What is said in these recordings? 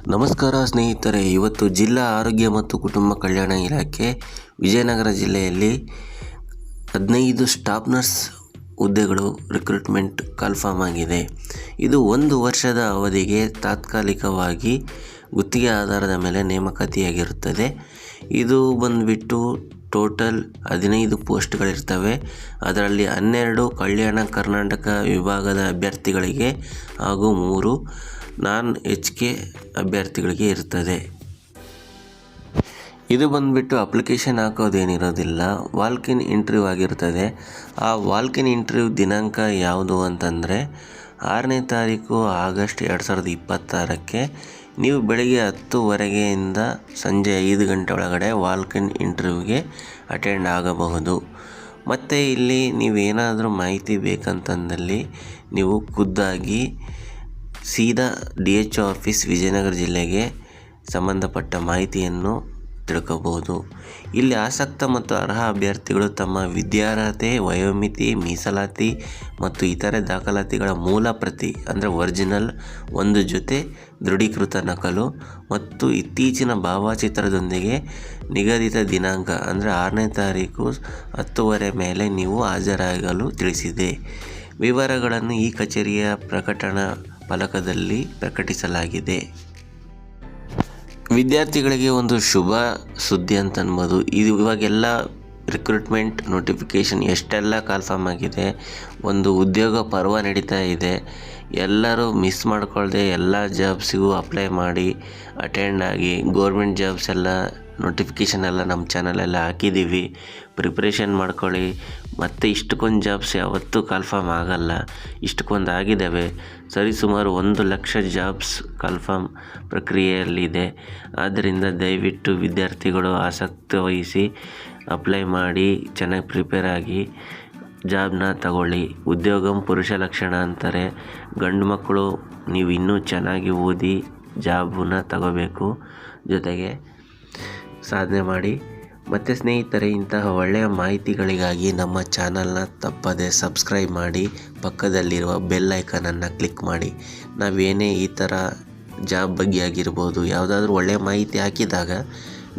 ನಮಸ್ಕಾರ ಸ್ನೇಹಿತರೆ, ಇವತ್ತು ಜಿಲ್ಲಾ ಆರೋಗ್ಯ ಮತ್ತು ಕುಟುಂಬ ಕಲ್ಯಾಣ ಇಲಾಖೆ ವಿಜಯನಗರ ಜಿಲ್ಲೆಯಲ್ಲಿ 15 ಸ್ಟಾಫ್ ನರ್ಸ್ ಹುದ್ದೆಗಳು ರಿಕ್ರೂಟ್ಮೆಂಟ್ ಕನ್ಫರ್ಮ್ ಆಗಿದೆ. ಇದು 1 ವರ್ಷದ ಅವಧಿಗೆ ತಾತ್ಕಾಲಿಕವಾಗಿ ಗುತ್ತಿಗೆ ಆಧಾರದ ಮೇಲೆ ನೇಮಕಾತಿಯಾಗಿರುತ್ತದೆ. ಇದು ಬಂದುಬಿಟ್ಟು ಟೋಟಲ್ 15 ಪೋಸ್ಟ್ಗಳಿರ್ತವೆ. ಅದರಲ್ಲಿ 12 ಕಲ್ಯಾಣ ಕರ್ನಾಟಕ ವಿಭಾಗದ ಅಭ್ಯರ್ಥಿಗಳಿಗೆ ಹಾಗೂ 3 ನಾನ್ HK ಅಭ್ಯರ್ಥಿಗಳಿಗೆ ಇರ್ತದೆ. ಇದು ಬಂದುಬಿಟ್ಟು ಅಪ್ಲಿಕೇಶನ್ ಹಾಕೋದೇನಿರೋದಿಲ್ಲ, ವಾಲ್ಕ್-ಇನ್ ಇಂಟರ್ವ್ಯೂ ಆಗಿರ್ತದೆ. ಆ ವಾಲ್ಕ್-ಇನ್ ಇಂಟರ್ವ್ಯೂ ದಿನಾಂಕ ಯಾವುದು ಅಂತಂದರೆ 6ನೇ ತಾರೀಕು ಆಗಸ್ಟ್ 2026ಕ್ಕೆ ನೀವು ಬೆಳಗ್ಗೆ 10:00 ಸಂಜೆ 5 ಗಂಟೆ ಒಳಗಡೆ ವಾಲ್ಕ್-ಇನ್ ಇಂಟರ್ವ್ಯೂಗೆ ಅಟೆಂಡ್ ಆಗಬಹುದು. ಮತ್ತು ಇಲ್ಲಿ ನೀವೇನಾದರೂ ಮಾಹಿತಿ ಬೇಕಂತಂದಲ್ಲಿ ನೀವು ಖುದ್ದಾಗಿ ಸೀದಾ DHO ಆಫೀಸ್ ವಿಜಯನಗರ ಜಿಲ್ಲೆಗೆ ಸಂಬಂಧಪಟ್ಟ ಮಾಹಿತಿಯನ್ನು ತಿಳ್ಕೋಬಹುದು. ಇಲ್ಲಿ ಆಸಕ್ತ ಮತ್ತು ಅರ್ಹ ಅಭ್ಯರ್ಥಿಗಳು ತಮ್ಮ ವಿದ್ಯಾರ್ಹತೆ, ವಯೋಮಿತಿ, ಮೀಸಲಾತಿ ಮತ್ತು ಇತರೆ ದಾಖಲಾತಿಗಳ ಮೂಲ ಪ್ರತಿ ಅಂದರೆ ಒರಿಜಿನಲ್, ಒಂದು ಜೊತೆ ದೃಢೀಕೃತ ನಕಲು ಮತ್ತು ಇತ್ತೀಚಿನ ಭಾವಚಿತ್ರದೊಂದಿಗೆ ನಿಗದಿತ ದಿನಾಂಕ ಅಂದರೆ 6ನೇ ತಾರೀಕು 10:00 ಮೇಲೆ ನೀವು ಹಾಜರಾಗಲು ತಿಳಿಸಿದೆ. ವಿವರಗಳನ್ನು ಈ ಕಚೇರಿಯ ಪ್ರಕಟಣಾ ಫಲಕದಲ್ಲಿ ಪ್ರಕಟಿಸಲಾಗಿದೆ. ವಿದ್ಯಾರ್ಥಿಗಳಿಗೆ ಒಂದು ಶುಭ ಸುದ್ದಿ ಅಂತ ಅನ್ಬೋದು. ಇವಾಗೆಲ್ಲ ರಿಕ್ರೂಟ್ಮೆಂಟ್ ನೋಟಿಫಿಕೇಷನ್ ಎಷ್ಟೆಲ್ಲ ಕನ್ಫರ್ಮ್ ಆಗಿದೆ. ಒಂದು ಉದ್ಯೋಗ ಪರ್ವ ನಡೀತಾ ಇದೆ. ಎಲ್ಲರೂ ಮಿಸ್ ಮಾಡ್ಕೊಳ್ದೆ ಎಲ್ಲ ಜಾಬ್ಸಿಗೂ ಅಪ್ಲೈ ಮಾಡಿ ಅಟೆಂಡ್ ಆಗಿ ಗೌರ್ಮೆಂಟ್ ಜಾಬ್ಸ್ ಎಲ್ಲ ನೋಟಿಫಿಕೇಷನ್ ಎಲ್ಲ ನಮ್ಮ ಚಾನಲೆಲ್ಲ ಹಾಕಿದ್ದೀವಿ. ಪ್ರಿಪ್ರೇಷನ್ ಮಾಡ್ಕೊಳ್ಳಿ. ಮತ್ತು ಇಷ್ಟಕ್ಕೊಂದು ಜಾಬ್ಸ್ ಯಾವತ್ತೂ ಕನ್ಫರ್ಮ್ ಆಗಲ್ಲ, ಇಷ್ಟಕ್ಕೊಂದು ಆಗಿದ್ದಾವೆ. ಸರಿಸುಮಾರು 1 ಲಕ್ಷ ಜಾಬ್ಸ್ ಕನ್ಫರ್ಮ್ ಪ್ರಕ್ರಿಯೆಯಲ್ಲಿದೆ. ಆದ್ದರಿಂದ ದಯವಿಟ್ಟು ವಿದ್ಯಾರ್ಥಿಗಳು ಆಸಕ್ತಿ ವಹಿಸಿ ಅಪ್ಲೈ ಮಾಡಿ ಚೆನ್ನಾಗಿ ಪ್ರಿಪೇರ್ ಆಗಿ ಜಾಬ್ನ ತಗೊಳ್ಳಿ. ಉದ್ಯೋಗಂ ಪುರುಷ ಲಕ್ಷಣ ಅಂತಾರೆ. ಗಂಡು ಮಕ್ಕಳು ನೀವು ಇನ್ನೂ ಚೆನ್ನಾಗಿ ಓದಿ ಜಾಬನ್ನ ತಗೋಬೇಕು, ಜೊತೆಗೆ ಸಾಧನೆ ಮಾಡಿ. ಮತ್ತು ಸ್ನೇಹಿತರೆ, ಇಂತಹ ಒಳ್ಳೆಯ ಮಾಹಿತಿಗಳಿಗಾಗಿ ನಮ್ಮ ಚಾನಲ್ನ ತಪ್ಪದೆ ಸಬ್ಸ್ಕ್ರೈಬ್ ಮಾಡಿ, ಪಕ್ಕದಲ್ಲಿರುವ ಬೆಲ್ ಐಕನನ್ನು ಕ್ಲಿಕ್ ಮಾಡಿ. ನಾವೇನೇ ಈ ಥರ ಜಾಬ್ ಬಗ್ಗೆ ಆಗಿರ್ಬೋದು ಯಾವುದಾದ್ರೂ ಒಳ್ಳೆಯ ಮಾಹಿತಿ ಹಾಕಿದಾಗ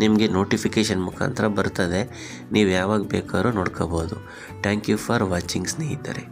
ನಿಮಗೆ ನೋಟಿಫಿಕೇಷನ್ ಮುಖಾಂತರ ಬರ್ತದೆ. ನೀವು ಯಾವಾಗ ಬೇಕಾದ್ರೂ ನೋಡ್ಕೋಬೋದು. ಥ್ಯಾಂಕ್ ಯು ಫಾರ್ ವಾಚಿಂಗ್ ಸ್ನೇಹಿತರೆ.